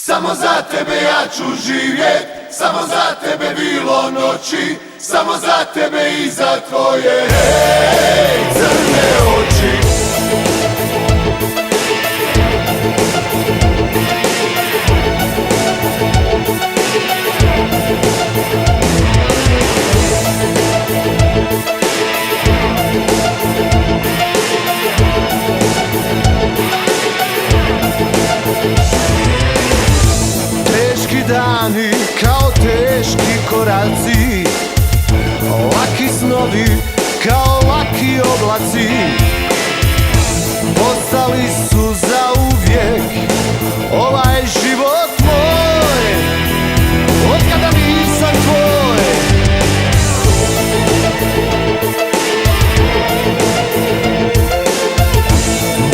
Samo za tebe ja ću živjet, samo za tebe bilo noći, samo za tebe i za tvoje, hej, crne oči. Teški dani kao teški koraci, laki snovi kao laki oblaci, ostali su zauvijek ovaj život moj, otkada nisam tvoj.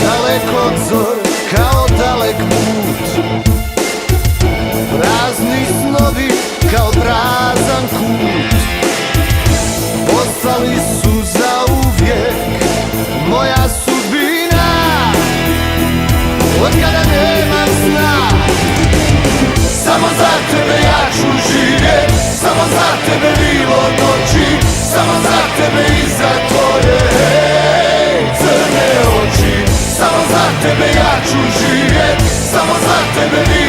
Dalek obzor kao dalek put, prazni snovi kao prazan kut, postali su zauvijek moja sudbina, otkada nemam sna. Samo za tebe ja ću živjet, samo za tebe bilo noći, samo za tebe i za tvoje, hej, crne oči. Samo za tebe ja ću živjet, samo za tebe bilo